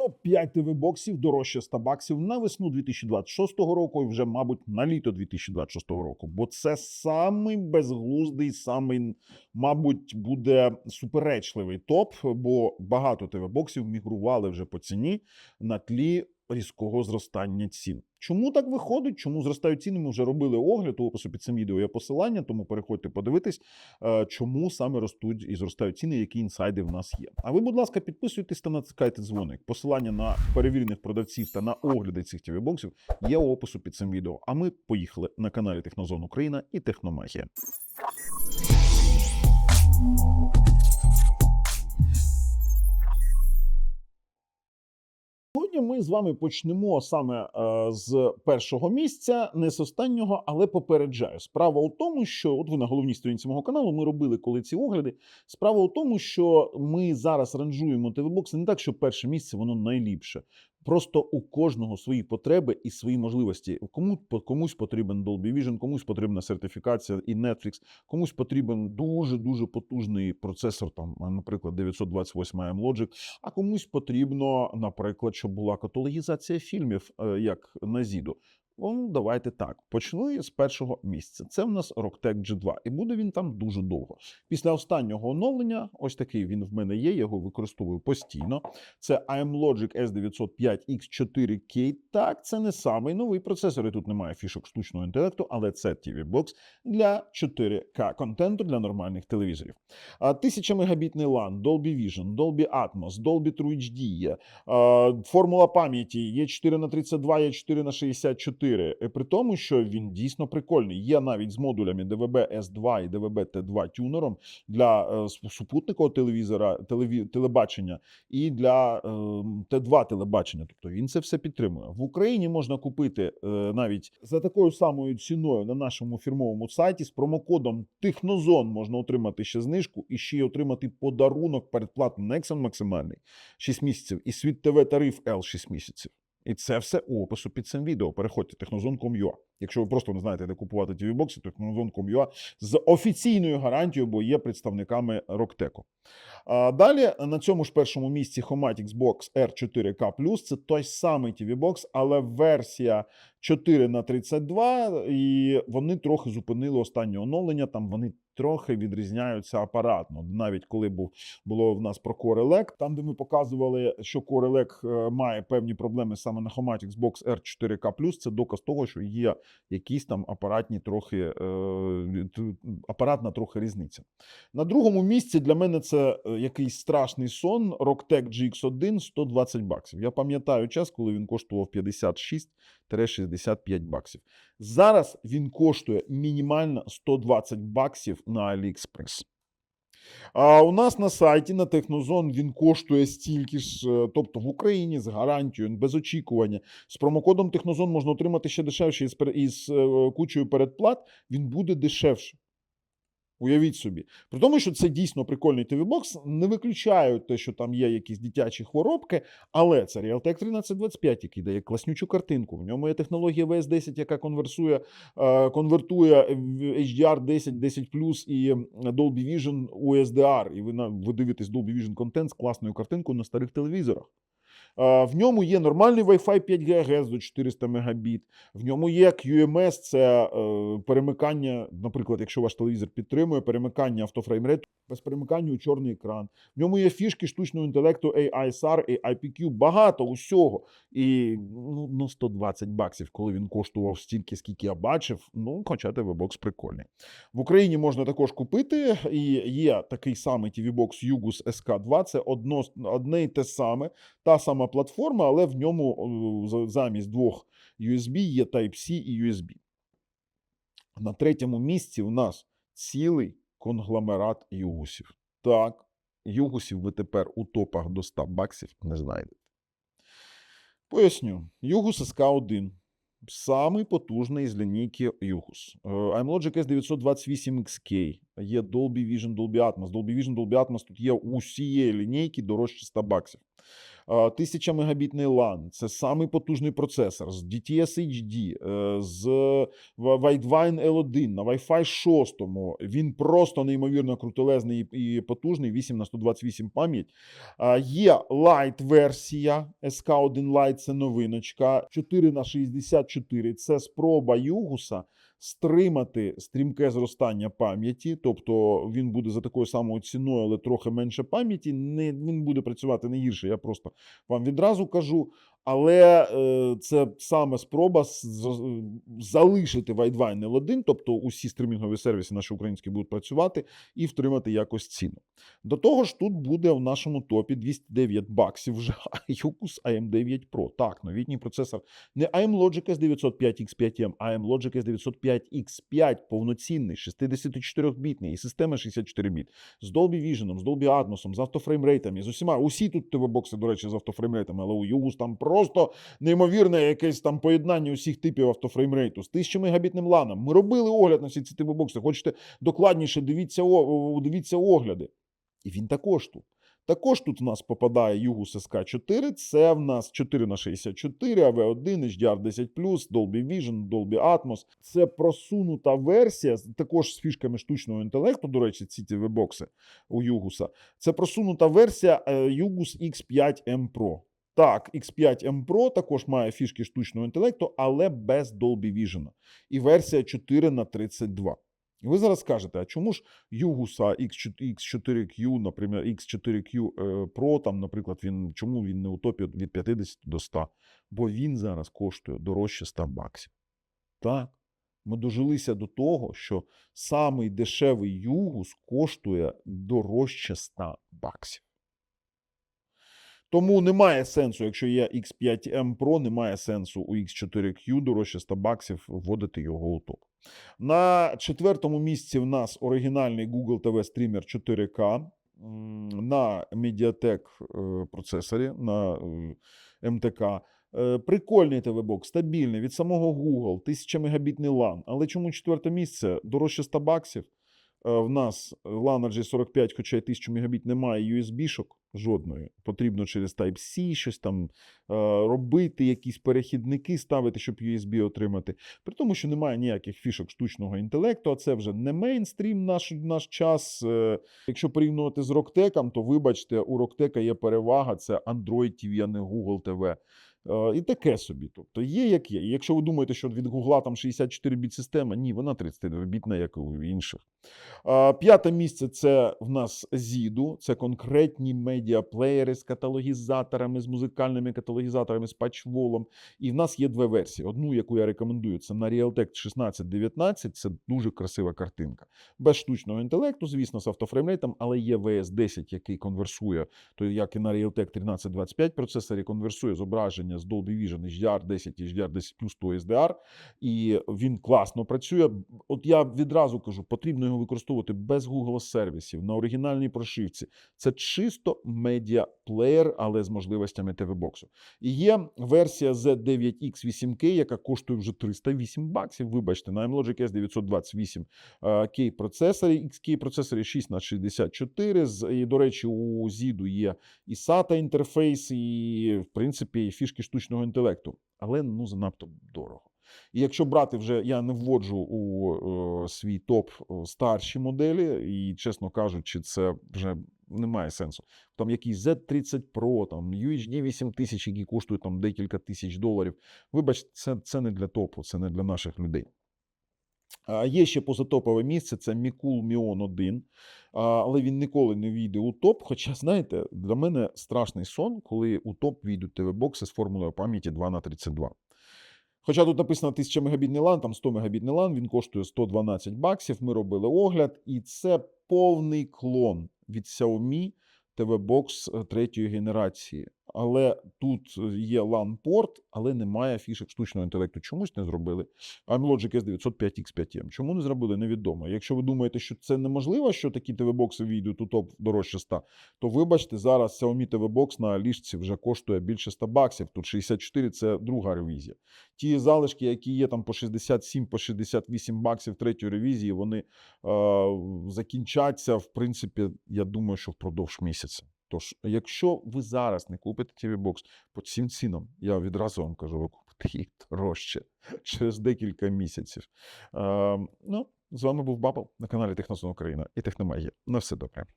Топ-5 ТВ-боксів дорожче 100 баксів на весну 2026 року і вже, мабуть, на літо 2026 року. Бо це самий безглуздий, самий, мабуть, буде суперечливий топ, бо багато ТВ-боксів мігрували вже по ціні на тлі різкого зростання цін. Чому так виходить? Чому зростають ціни? Ми вже робили огляд, у опису під цим відео є посилання, тому переходьте подивитись, чому саме ростуть і зростають ціни, які інсайди в нас є. А ви, будь ласка, підписуйтесь та натискайте дзвоник. Посилання на перевірених продавців та на огляди цих ТВ-боксів є у опису під цим відео. А ми поїхали на каналі Технозон Україна і Техномахія. Сьогодні ми з вами почнемо саме з першого місця, не з останнього, але попереджаю. Справа у тому, що, от ви на головній сторінці мого каналу, ми робили коли ці огляди. Справа у тому, що ми зараз ранжуємо ТВ-бокси не так, що перше місце, воно найліпше. Просто у кожного свої потреби і свої можливості. Комусь потрібен Dolby Vision, комусь потрібна сертифікація і Netflix, комусь потрібен дуже-дуже потужний процесор, там, наприклад, 928 Logic, а комусь потрібно, наприклад, щоб була каталогізація фільмів, як на Зіду. Ну, давайте так, почну з першого місця. Це в нас Rocktech G2, і буде він там дуже довго. Після останнього оновлення, ось такий він в мене є, я його використовую постійно. Це Logic S905X4K. Так, це не самий новий процесор, і тут немає фішок штучного інтелекту, але це TV-бокс для 4К контенту для нормальних телевізорів. 1000 мегабітний LAN, Dolby Vision, Dolby Atmos, Dolby True HD є, формула пам'яті, є 4х32, є 4х64. При тому, що він дійсно прикольний. Є навіть з модулями DVB-S2 і DVB-T2 тюнером для супутникового телевізора, телебачення і для T2 телебачення. Тобто він це все підтримує. В Україні можна купити навіть за такою самою ціною на нашому фірмовому сайті з промокодом Технозон можна отримати ще знижку і ще й отримати подарунок передплату Nexon максимальний 6 місяців і Світ ТВ тариф L 6 місяців. І це все у опису під цим відео. Переходьте technozon.com.ua. Якщо ви просто не знаєте, де купувати TV-бокси, то technozon.com.ua з офіційною гарантією, бо є представниками Rocktech. Далі на цьому ж першому місці Homatix Box R4K+. Це той самий TV-бокс, але версія 4х32, і вони трохи зупинили останнє оновлення, там вони трохи відрізняються апаратно. Навіть коли було в нас про Core Elec, там, де ми показували, що Core Elec має певні проблеми саме на Homatix Box R4K+, це доказ того, що є якісь там апаратна трохи різниця. На другому місці для мене це якийсь страшний сон, Rocktech GX1 120 баксів. Я пам'ятаю час, коли він коштував 56-65 баксів. Зараз він коштує мінімально 120 баксів на AliExpress. А у нас на сайті, на Технозон, він коштує стільки ж, тобто в Україні з гарантією, без очікування. З промокодом Технозон можна отримати ще дешевше і з кучою передплат він буде дешевше. Уявіть собі. При тому, що це дійсно прикольний TV-бокс, не виключають те, що там є якісь дитячі хворобки, але це Realtek 1325, який дає класнючу картинку. В ньому є технологія VS10, яка конвертує HDR 10, 10+, і Dolby Vision у SDR. І ви дивитесь Dolby Vision контент з класною картинкою на старих телевізорах. В ньому є нормальний Wi-Fi 5 ГГц до 400 Мбіт. В ньому є QMS, це перемикання, наприклад, якщо ваш телевізор підтримує, перемикання автофреймрейту без перемикання у чорний екран. В ньому є фішки штучного інтелекту AI-SAR, AI-PQ, багато усього. І 120 баксів, коли він коштував стільки, скільки я бачив, хоча TV-бокс прикольний. В Україні можна також купити, і є такий самий TV-бокс Yugus SK2, це одне і те саме, та сама платформа, але в ньому замість двох USB є Type-C і USB. На третьому місці у нас цілий конгломерат югусів. Так, югусів ви тепер у топах до 100 баксів не знайдете. Поясню. Yugus SK1. Самий потужний з лінійки Yugus. Logic S928XK. Є Dolby Vision, Dolby Atmos. Dolby Vision, Dolby Atmos тут є у усієї лінійки дорожче 100 баксів. 1000-мегабітний LAN, це самий потужний процесор з DTS HD, з Widevine L1 на Wi-Fi 6. Він просто неймовірно крутелезний і потужний, 8 на 128 пам'ять. Є Lite-версія, SK1 Lite, це новиночка, 4 на 64, це спроба Югуса стримати стрімке зростання пам'яті, тобто він буде за такою самою ціною, але трохи менше пам'яті, він буде працювати не гірше, я просто вам відразу кажу. Але це саме спроба залишити Widevine L1, тобто усі стримінгові сервіси наші українські будуть працювати і втримати якось ціну. До того ж, тут буде в нашому топі $209 вже Югус AM9 Pro. Так, новітній процесор не AM Logic S905X5M, а AM Logic S905X5 повноцінний, 64-бітний і система 64 біт. З Dolby Vision, з Dolby Atmos, з автофреймрейтами, з усіма. Усі тут ТВ-бокси, до речі, з автофреймрейтами, але у Югус там просто неймовірне якесь там поєднання усіх типів автофреймрейту. З 1000-мегабітним LAN. Ми робили огляд на всі ці ТВ-бокси. Хочете докладніше, дивіться огляди. І він також тут. Також тут у нас попадає Югус SK4, це в нас 4 на 64, AV1, HDR10+, Dolby Vision, Dolby Atmos. Це просунута версія, також з фішками штучного інтелекту, до речі, ці TV-бокси у Югуса. Це просунута версія Югус X5M Pro. Так, X5M Pro також має фішки штучного інтелекту, але без Dolby Vision. І версія 4 на 32. І ви зараз скажете, а чому ж Югуса X4Q, наприклад, X4Q Pro, там, наприклад, чому він не у топі від 50 до 100? Бо він зараз коштує дорожче $100. Так, ми дожилися до того, що самий дешевий Югус коштує дорожче $100. Тому немає сенсу, якщо є X5M Pro, немає сенсу у X4Q дорожче $100 вводити його у топ. На 4-му місці в нас оригінальний Google TV стрімер 4K на Mediatek процесорі, на МТК. Прикольний ТВ-бокс, стабільний, від самого Google, 1000-мегабітний LAN. Але чому 4-те місце? Дорожче $100. В нас LAN RJ45, хоча й 1000 мегабіт, немає USB-шок жодної. Потрібно через Type-C щось там робити, якісь перехідники ставити, щоб USB отримати. При тому, що немає ніяких фішок штучного інтелекту, а це вже не мейнстрім наш час. Якщо порівнювати з Rocktek, то вибачте, у Rocktek є перевага, це Android TV, а не Google TV. І таке собі. Тобто є як є. І якщо ви думаєте, що від Гугла там 64-біт система, ні, вона 32-бітна, як і у інших. 5-те місце – це в нас Zidu. Це конкретні медіаплеєри з каталогізаторами, з музикальними каталогізаторами, з патчволом. І в нас є 2 версії. Одну, яку я рекомендую, це на Realtek 1619. Це дуже красива картинка. Без штучного інтелекту, звісно, з автофреймрейтом, але є VS10, який конверсує, то як і на Realtek 1325 процесорі, конверсує зображення з Dolby Vision HDR10 і HDR10 Plus to SDR, і він класно працює. От я відразу кажу, потрібно його використовувати без Google сервісів, на оригінальній прошивці. Це чисто медіаплеєр, але з можливостями TV-боксу. І є версія Z9X8K, яка коштує вже $308, вибачте, на AMLogic S928K процесорі, XK процесорі 6 на 64, і, до речі, у Zidu є і SATA інтерфейс, і, в принципі, і фішки штучного інтелекту, але занадто дорого. І якщо брати вже, я не вводжу у свій топ старші моделі, і, чесно кажучи, це вже немає сенсу. Там якийсь Z30 Pro, там UHD 8000, які коштують там декілька тисяч $. Вибачте, це не для топу, це не для наших людей. Є ще позатопове місце, це Micool Mion 1, але він ніколи не війде у топ, хоча, знаєте, для мене страшний сон, коли у топ війдуть ТВ-бокси з формулою пам'яті 2 на 32. Хоча тут написано 1000-мегабітний LAN, там 100-мегабітний LAN, він коштує $112, ми робили огляд, і це повний клон від Xiaomi TV-бокс 3-ї генерації. Але тут є LAN-порт, але немає фішок штучного інтелекту. Чомусь не зробили. AMLogic S905X5M. Чому не зробили, невідомо. Якщо ви думаєте, що це неможливо, що такі TV-бокси війдуть у топ дорожче 100, то вибачте, зараз Xiaomi TV-бокс на ліжці вже коштує більше $100. Тут 64 – це друга ревізія. Ті залишки, які є там по 67, по $68 третьої ревізії, вони закінчаться, в принципі, я думаю, що впродовж місяця. Тож, якщо ви зараз не купите TV Box по цим цінам, я відразу вам кажу, ви купите їх дорожче через декілька місяців. Ну, з вами був Бабл на каналі Техносон Україна і Техномагія. На все добре.